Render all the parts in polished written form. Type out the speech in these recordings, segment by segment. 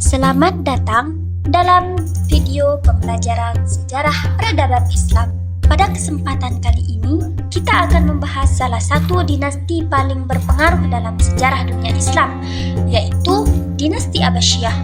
Selamat datang dalam video pembelajaran sejarah peradaban Islam. Pada kesempatan kali ini, kita akan membahas salah satu dinasti paling berpengaruh dalam sejarah dunia Islam, yaitu dinasti Abbasiyah.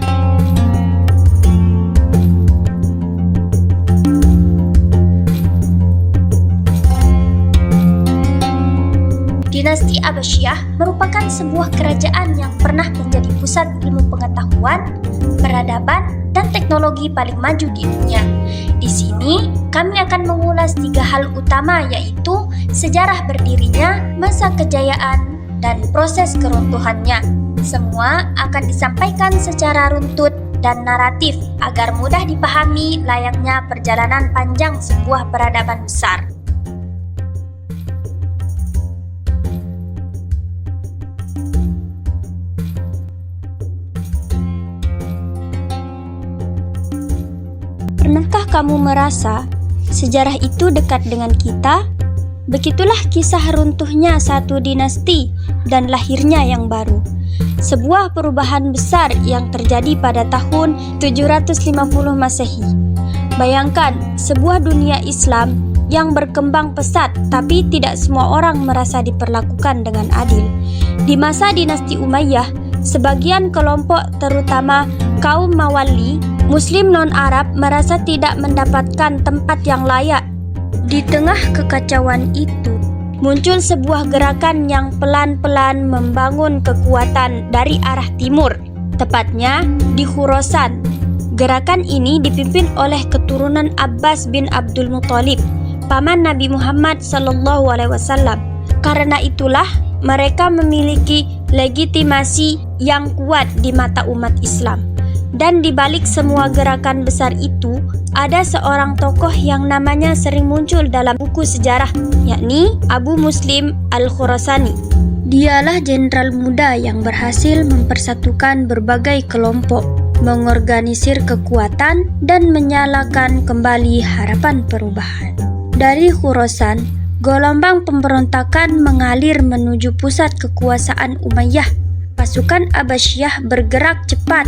Dinasti Abbasiyah merupakan sebuah kerajaan yang pernah menjadi pusat ilmu pengetahuan, peradaban, dan teknologi paling maju di dunia. Di sini, kami akan mengulas 3 hal utama, yaitu sejarah berdirinya, masa kejayaan, dan proses keruntuhannya. Semua akan disampaikan secara runtut dan naratif agar mudah dipahami layaknya perjalanan panjang sebuah peradaban besar. Pernahkah kamu merasa sejarah itu dekat dengan kita? Begitulah kisah runtuhnya satu dinasti dan lahirnya yang baru. Sebuah perubahan besar yang terjadi pada tahun 750 Masehi. Bayangkan sebuah dunia Islam yang berkembang pesat, tapi tidak semua orang merasa diperlakukan dengan adil. Di masa dinasti Umayyah, sebagian kelompok terutama kaum Mawali Muslim non-Arab merasa tidak mendapatkan tempat yang layak. Di tengah kekacauan itu, muncul sebuah gerakan yang pelan-pelan membangun kekuatan dari arah timur, tepatnya di Khurasan. Gerakan ini dipimpin oleh keturunan Abbas bin Abdul Muthalib, paman Nabi Muhammad SAW. Karena itulah mereka memiliki legitimasi yang kuat di mata umat Islam. Dan di balik semua gerakan besar itu, ada seorang tokoh yang namanya sering muncul dalam buku sejarah, yakni Abu Muslim Al-Khurasani. Dialah jenderal muda yang berhasil mempersatukan berbagai kelompok, mengorganisir kekuatan, dan menyalakan kembali harapan perubahan. Dari Khurasan, gelombang pemberontakan mengalir menuju pusat kekuasaan Umayyah. Pasukan Abbasiyah bergerak cepat,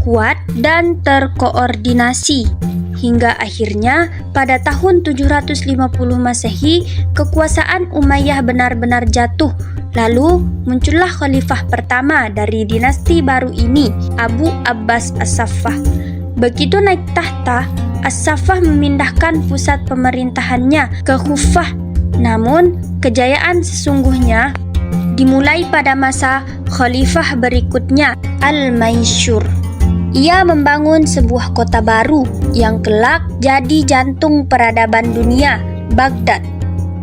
kuat, dan terkoordinasi. Hingga akhirnya pada tahun 750 Masehi, kekuasaan Umayyah benar-benar jatuh. Lalu muncullah khalifah pertama dari dinasti baru ini, Abu Abbas As-Saffah. Begitu naik tahta, As-Saffah memindahkan pusat pemerintahannya ke Kufah. Namun, kejayaan sesungguhnya dimulai pada masa khalifah berikutnya, Al-Mansur. Ia membangun sebuah kota baru yang kelak jadi jantung peradaban dunia, Baghdad.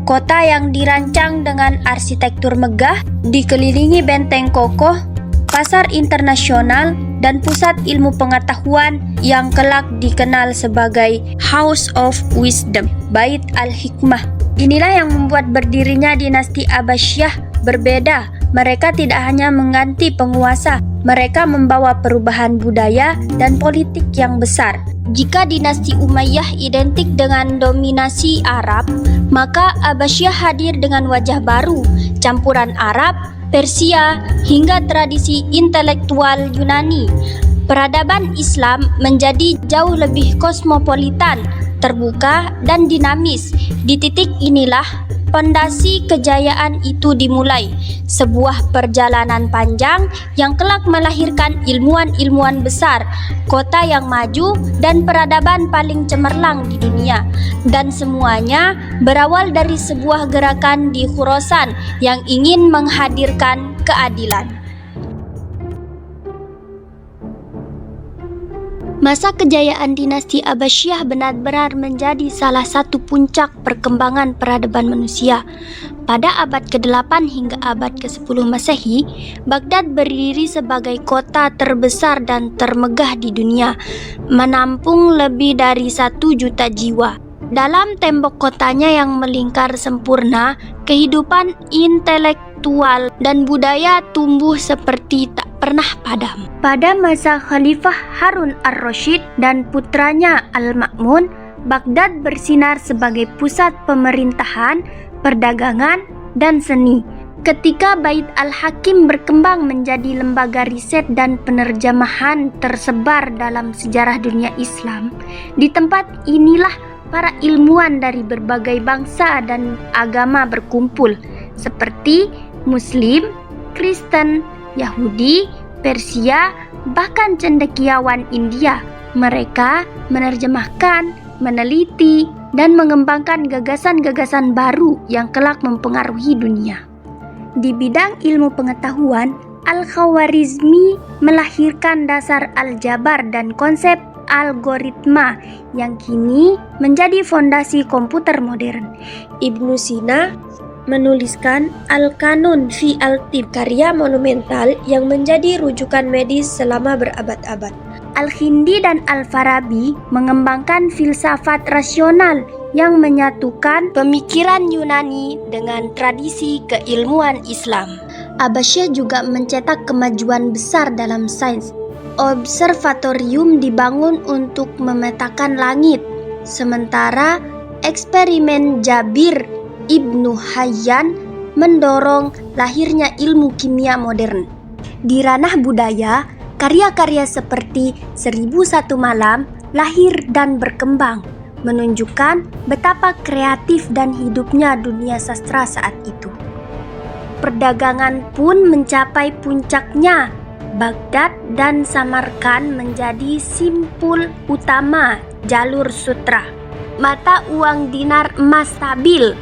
Kota yang dirancang dengan arsitektur megah, dikelilingi benteng kokoh, pasar internasional, dan pusat ilmu pengetahuan yang kelak dikenal sebagai House of Wisdom, Bait al-Hikmah. Inilah yang membuat berdirinya dinasti Abbasiyah berbeda. Mereka tidak hanya mengganti penguasa, mereka membawa perubahan budaya dan politik yang besar. Jika dinasti Umayyah identik dengan dominasi Arab, maka Abbasiyah hadir dengan wajah baru, campuran Arab, Persia, hingga tradisi intelektual Yunani. Peradaban Islam menjadi jauh lebih kosmopolitan, terbuka, dan dinamis. Di titik inilah pondasi kejayaan itu dimulai, sebuah perjalanan panjang yang kelak melahirkan ilmuwan-ilmuwan besar, kota yang maju, dan peradaban paling cemerlang di dunia. Dan semuanya berawal dari sebuah gerakan di Khurasan yang ingin menghadirkan keadilan. Masa kejayaan dinasti Abbasiyah benar-benar menjadi salah satu puncak perkembangan peradaban manusia. Pada abad ke-8 hingga abad ke-10 Masehi, Baghdad berdiri sebagai kota terbesar dan termegah di dunia, menampung lebih dari 1 juta jiwa. Dalam tembok kotanya yang melingkar sempurna, kehidupan intelektual dan budaya tumbuh seperti tak pernah padam. Pada masa Khalifah Harun ar-Rasyid dan putranya Al-Ma'mun, Baghdad bersinar sebagai pusat pemerintahan, perdagangan, dan seni. Ketika Bait Al-Hakim berkembang menjadi lembaga riset dan penerjemahan tersebar dalam sejarah dunia Islam, di tempat inilah para ilmuwan dari berbagai bangsa dan agama berkumpul, seperti Muslim, Kristen, Yahudi, Persia, bahkan cendekiawan India. Mereka menerjemahkan, meneliti, dan mengembangkan gagasan-gagasan baru yang kelak mempengaruhi dunia. Di bidang ilmu pengetahuan, Al-Khawarizmi melahirkan dasar aljabar dan konsep algoritma yang kini menjadi fondasi komputer modern. Ibnu Sina menuliskan Al-Kanun fi Al-Tib, karya monumental yang menjadi rujukan medis selama berabad-abad. Al-Khindi dan Al-Farabi mengembangkan filsafat rasional yang menyatukan pemikiran Yunani dengan tradisi keilmuan Islam. Abbasiyah juga mencetak kemajuan besar dalam sains. Observatorium dibangun untuk memetakan langit, sementara eksperimen Jabir Ibnu Hayyan mendorong lahirnya ilmu kimia modern. Di ranah budaya, karya-karya seperti 1001 Malam lahir dan berkembang, menunjukkan betapa kreatif dan hidupnya dunia sastra saat itu. Perdagangan pun mencapai puncaknya. Baghdad dan Samarkand menjadi simpul utama jalur sutra. Mata uang dinar emas stabil,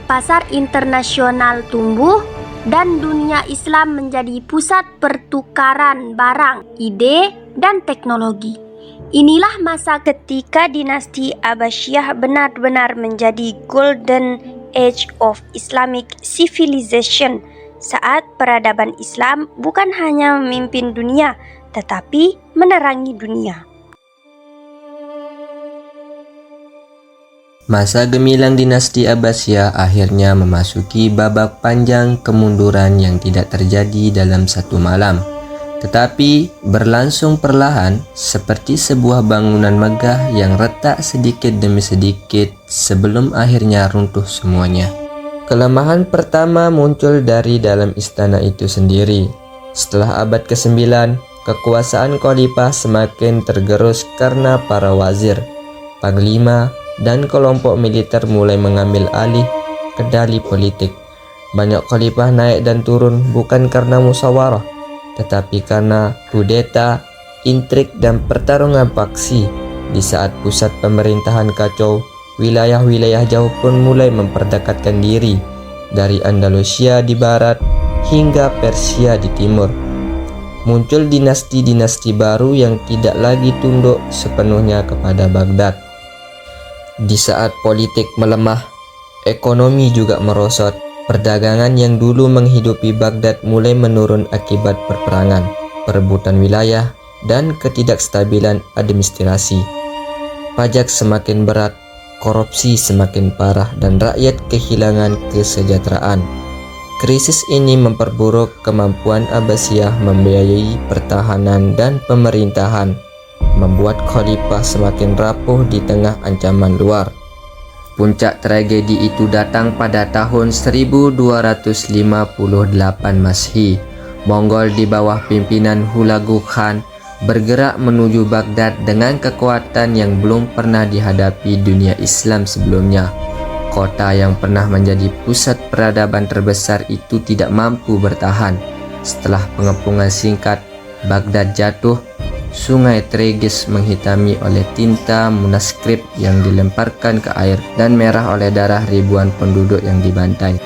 pasar internasional tumbuh, dan dunia Islam menjadi pusat pertukaran barang, ide, dan teknologi. Inilah masa ketika dinasti Abbasiyah benar-benar menjadi golden age of Islamic civilization, saat peradaban Islam bukan hanya memimpin dunia, tetapi menerangi dunia. Masa gemilang dinasti Abbasiyah akhirnya memasuki babak panjang kemunduran yang tidak terjadi dalam satu malam, tetapi berlangsung perlahan seperti sebuah bangunan megah yang retak sedikit demi sedikit sebelum akhirnya runtuh semuanya. Kelemahan pertama muncul dari dalam istana itu sendiri. Setelah abad ke-9, kekuasaan khalifah semakin tergerus karena para wazir, panglima, dan kelompok militer mulai mengambil alih kendali politik. Banyak khalifah naik dan turun bukan karena musyawarah, tetapi karena kudeta, intrik, dan pertarungan faksi. Di saat pusat pemerintahan kacau, wilayah-wilayah jauh pun mulai memperdekatkan diri, dari Andalusia di barat hingga Persia di timur. Muncul dinasti-dinasti baru yang tidak lagi tunduk sepenuhnya kepada Baghdad. Di saat politik melemah, ekonomi juga merosot. Perdagangan yang dulu menghidupi Baghdad mulai menurun akibat perperangan, perebutan wilayah, dan ketidakstabilan administrasi. Pajak semakin berat, korupsi semakin parah, dan rakyat kehilangan kesejahteraan. Krisis ini memperburuk kemampuan Abbasiyah membiayai pertahanan dan pemerintahan, membuat khalifah semakin rapuh di tengah ancaman luar. Puncak tragedi itu datang pada tahun 1258 Masehi. Mongol di bawah pimpinan Hulagu Khan bergerak menuju Baghdad dengan kekuatan yang belum pernah dihadapi dunia Islam sebelumnya. Kota yang pernah menjadi pusat peradaban terbesar itu tidak mampu bertahan. Setelah pengepungan singkat, Baghdad jatuh. Sungai Tigris menghitami oleh tinta manuskrip yang dilemparkan ke air dan merah oleh darah ribuan penduduk yang dibantai.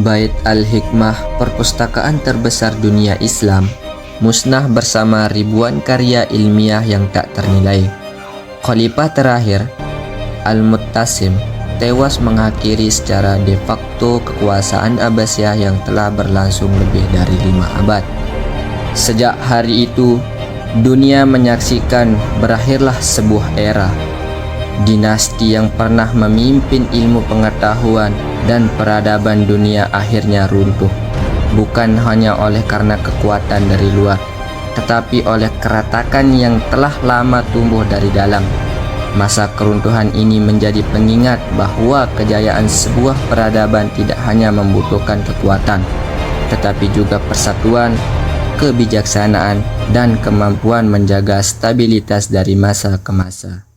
Bait Al-Hikmah, perpustakaan terbesar dunia Islam, musnah bersama ribuan karya ilmiah yang tak ternilai. Khalifah terakhir, Al-Muttasim, tewas mengakhiri secara de facto kekuasaan Abbasiyah yang telah berlangsung lebih dari 5 abad. Sejak hari itu, dunia menyaksikan berakhirlah sebuah era. Dinasti yang pernah memimpin ilmu pengetahuan dan peradaban dunia akhirnya runtuh, bukan hanya oleh karena kekuatan dari luar, tetapi oleh keretakan yang telah lama tumbuh dari dalam. Masa keruntuhan ini menjadi pengingat bahwa kejayaan sebuah peradaban tidak hanya membutuhkan kekuatan, tetapi juga persatuan, kebijaksanaan, dan kemampuan menjaga stabilitas dari masa ke masa.